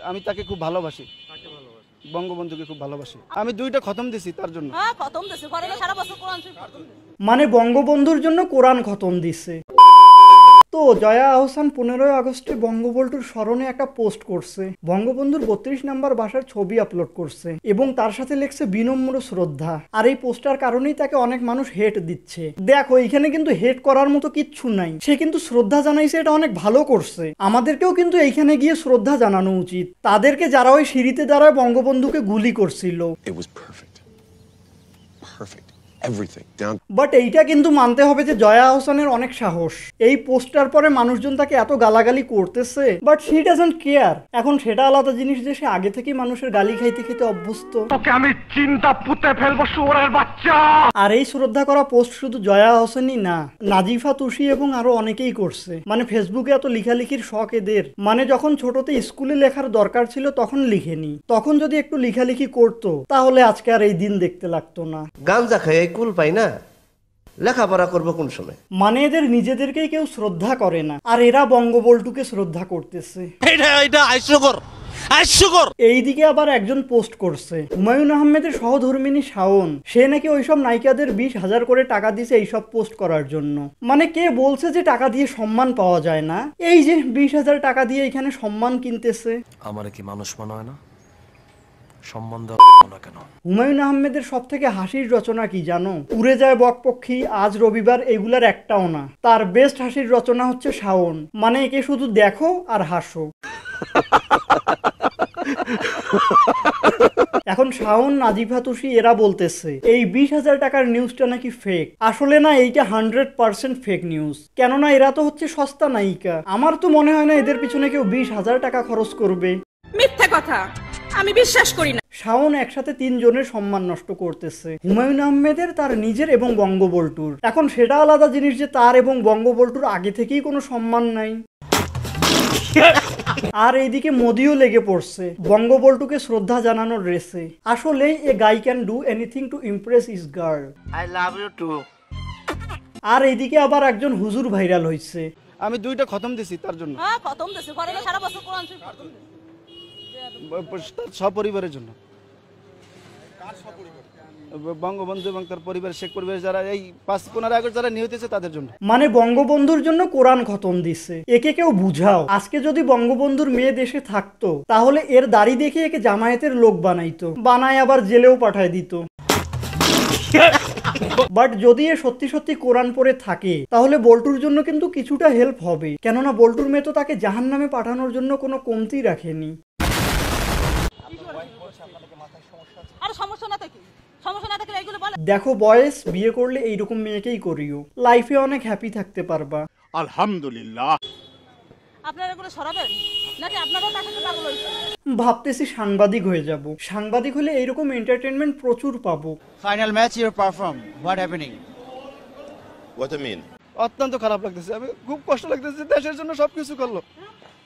আমি তাকে খুব ভালোবাসি, বঙ্গবন্ধুকে খুব ভালোবাসি। আমি 2টা খতম দিছি তার জন্য। হ্যাঁ খতম দিছি, পরে সারা বছর কোরআন শরীফ খতম দিছি। মানে বঙ্গবন্ধুর জন্য কোরআন খতম দিছে। তো জয়া আহসান 15 আগস্টে বঙ্গবন্ধুর স্মরণে একটা পোস্ট করছে। বঙ্গবন্ধুর 32 নম্বর বাসার ছবি আপলোড করছে এবং তার সাথে লিখছে বিনম্র শ্রদ্ধা। আর এই পোস্টার কারণেই তাকে অনেক মানুষ হেট দিচ্ছে। দেখো এখানে কিন্তু হেট করার মতো কিচ্ছু নাই, সে কিন্তু শ্রদ্ধা জানাইছে, এটা অনেক ভালো করছে। আমাদেরকেও কিন্তু এইখানে গিয়ে শ্রদ্ধা জানানো উচিত তাদেরকে যারা ওই সিঁড়িতে দাঁড়ায় বঙ্গবন্ধুকে গুলি করছিল। বাট এইটা কিন্তু মানতে হবে যে জয়া আহসানের অনেক সাহস। এই পোস্টার পরে মানুষজন তাকে এত গালাগালি করতেছে, বাট শি ডাজন্ট কেয়ার। এখন সেটা আলাদা জিনিস যে সে আগে থেকেই মানুষের গালি খাইতে খেতে অভ্যস্ত। তোকে আমি চিন্তা পুঁতে ফেলবো শুয়োরের বাচ্চা। আর এই শ্রদ্ধা করা পোস্ট শুধু জয়া আহসানই না, নাজিফা তুষি এবং আরো অনেকেই করছে। মানে ফেসবুকে এত লিখালিখির শখ এদের, মানে যখন ছোটতে স্কুলে লেখার দরকার ছিল তখন লিখেনি, তখন যদি একটু লিখালিখি করতো তাহলে আজকে আর এই দিন দেখতে লাগতো না। গাঞ্জা খাই কুল পাই না, লেখাপড়া করবো কোন সময়? মানে এদের নিজেদেরকেই কেউ শ্রদ্ধা করে না, আর এরা বঙ্গবন্ধুকে শ্রদ্ধা করতেছে। এইদিকে আবার একজন পোস্ট করছে হুমায়ুন আহমেদের সহধর্মিনী শাওন, সে নাকি ওইসব নায়িকাদের 20,000 করে টাকা দিছে এইসব পোস্ট করার জন্য। মানে কে বলছে যে টাকা দিয়ে সম্মান পাওয়া যায় না? এই যে 20,000 টাকা দিয়ে এখানে সম্মান কিনতেছে। আমার কি মানুষ মনে হয় না? সম্বন্ধ না কেন? হুমায়ুন আহমেদের সব থেকে হাসির রচনা কি জানো? উড়ে যায় বকপক্ষী, আজ রবিবার, এগুলার একটাও না। তার বেস্ট হাসির রচনা হচ্ছে শাওন। মানে একে শুধু দেখো আর হাসো। এখন শাওন, নাজিফা তুষি এরা বলতেছে এই 20,000 টাকার নিউজটা নাকি ফেক। আসলে না, এইটা 100% ফেক নিউজ। কেননা এরা তো হচ্ছে সস্তা নায়িকা। আমার তো মনে হয় না এদের পিছনে কেউ 20,000 টাকা খরচ করবে। মিথ্যা কথা, আমি বিশ্বাস করি না। শাওন একসাথে 3 জনের সম্মান নষ্ট করতেছে, হুমায়ুন আহমেদের, তার নিজের এবং বঙ্গবন্ধুর। এখন সেটা আলাদা জিনিস যে তার এবং বঙ্গবন্ধুর আগে থেকেই কোনো সম্মান নাই। আর এইদিকে মোদিও লেগে পড়ছে বঙ্গবন্ধুকে শ্রদ্ধা জানানোর রেসে। আসলে a guy can do anything to impress his girl. I love you too. আর এইদিকে আবার একজন হুজুর ভাইরাল হয়েছে। আমি 2টা খতম দিছি তার জন্য। হ্যাঁ খতম দিছি, পরে সারা বছর কোরআন শরীফ খতম দিছি। তার সপরিবারের জন্য। বঙ্গবন্ধু এবং তার পরিবার, শেখ পরিবার যারা এই 15 আগস্ট যারা নিহত হয়েছে তাদের জন্য। মানে বঙ্গবন্ধুর জন্য কোরআন খতম দিছে। একে কেউ বুঝাও, আজকে যদি বঙ্গবন্ধুর মেয়ে দেশে থাকতো তাহলে এর দাড়ি দেখে একে জামায়াতের লোক বানাইতো, বানায় আবার জেলেও পাঠায় দিত। বাট যদি এ সত্যি সত্যি কোরআন পড়ে থাকে তাহলে বল্টুর জন্য কিন্তু কিছুটা হেল্প হবে। কেননা বল্টুর মেয়ে তো তাকে জাহান্নামে পাঠানোর জন্য কোনো কমতি রাখেনি। আরে সমস্যা না থাকি, সমস্যা না থাকলে এইগুলো বলে। দেখো বয়েস, বিয়ে করলে এইরকম মেয়েকেই করিও, লাইফে অনেক হ্যাপি থাকতে পারবা। আলহামদুলিল্লাহ। আপনারা এগুলো সরাবেন নাকি আপনারাও তার সাথে পাগল হইছেন? ভাবতেছি সাংবাদিক হয়ে যাব। সাংবাদিক হলে এইরকম এন্টারটেনমেন্ট প্রচুর পাবো। Final match you perform. What happening? What do you mean? অত্যন্ত খারাপ লাগতেছে, আমি খুব কষ্ট লাগতেছে। দেশের জন্য সবকিছু করলো,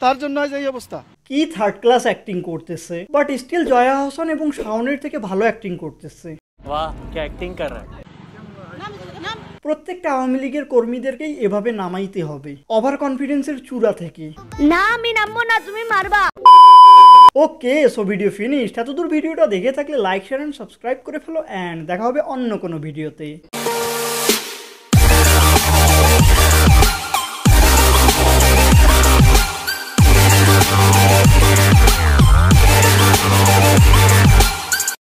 তার জন্য আজ এই অবস্থা। কি থার্ড ক্লাস অ্যাক্টিং করতেছে, বাট স্টিল জয়া আহসান এবং শাওনের থেকে ভালো অ্যাক্টিং করতেছে। বাহ, কি অ্যাক্টিং কর রহা হ্যায়। প্রত্যেকটা আওয়ামী লীগের কর্মীদেরকেই এভাবে নামাইতে হবে, ওভার কনফিডেন্সের চূড়া থেকে। না আমি নামবো না, তুমি মারবা। ওকে, সো ভিডিও ফিনিশড। এতদূর ভিডিওটা দেখে থাকলে লাইক, শেয়ার এন্ড সাবস্ক্রাইব করে ফেলো, এন্ড দেখা হবে অন্য কোনো ভিডিওতে।